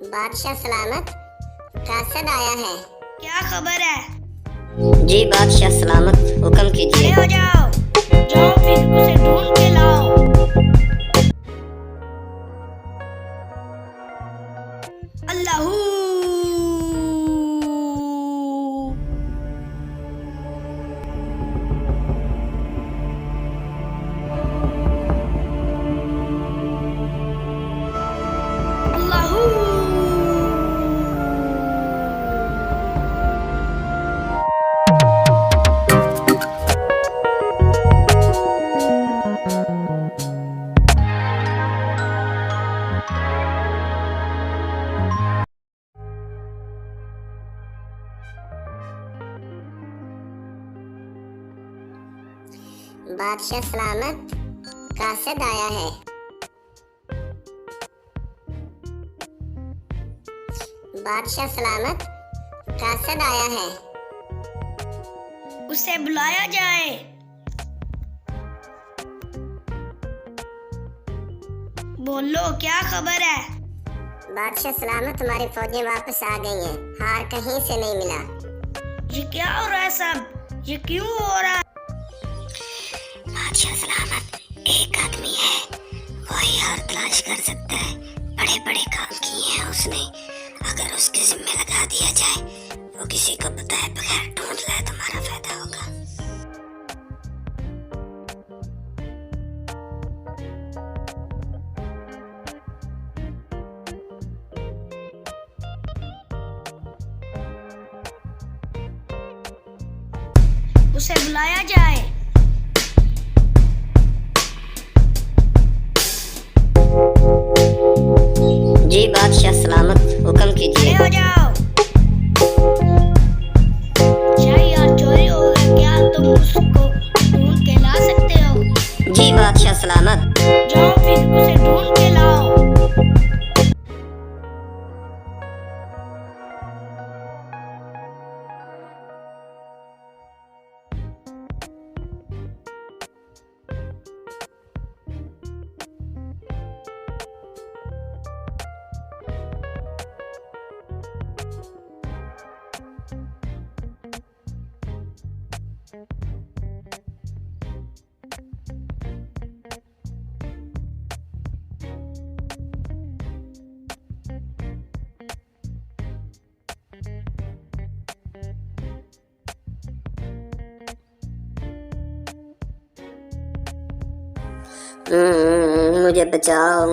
बादशाह सलामत कासद आया है। क्या खबर है? जी बादशाह सलामत, हुक्म कीजिए। खड़े हो जाओ, जाओ फिर उसे ढूंढ के लाओ। अल्लाहू अल्लाहू बादशाह सलामत कासद आया है। बादशाह सलामत कासद आया है। उसे बुलाया जाए। बोलो, क्या खबर है? बादशाह सलामत, हमारी फौजें वापस आ गई हैं। हार कहीं से नहीं मिला। ये क्या हो रहा है सब? ये क्यों हो रहा है? बादशाह सलामत, एक आदमी है, वही हार तलाश कर सकता है। बड़े बड़े काम किए हैं उसने। अगर उसके जिम्मे लगा दिया जाए, वो किसी को बताए बगैर ढूंढ ले, तुम्हारा फायदा होगा। उसे बुलाया जाए। जी बादशाह सलामत, हुक्म कीजिए। खड़े हो जाओ। क्या यार, चोरी हो गया क्या? तुम उसको ढूंढ के ला सकते हो? जी बादशाह सलामत। जाओ फिर उसे ढूंढ के लाओ। मुझे बचाओ,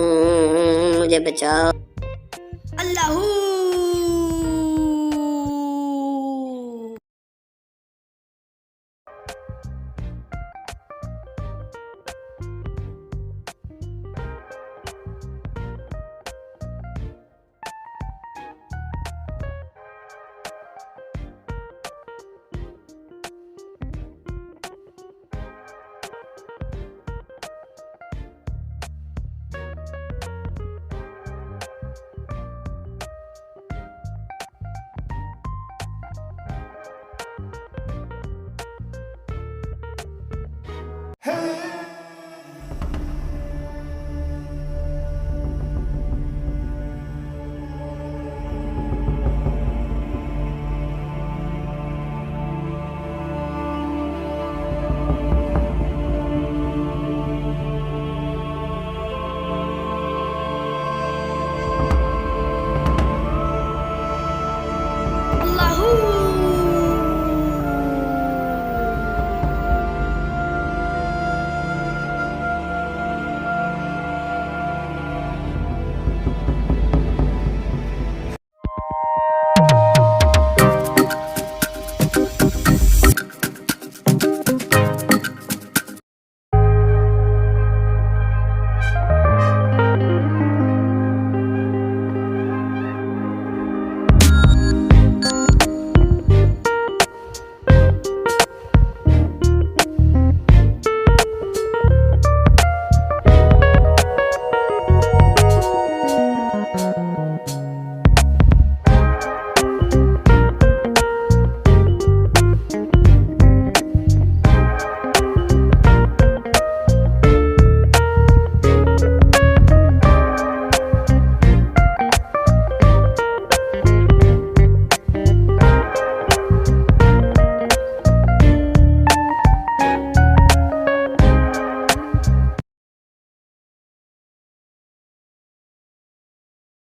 मुझे बचाओ। अल्लाहू Hey!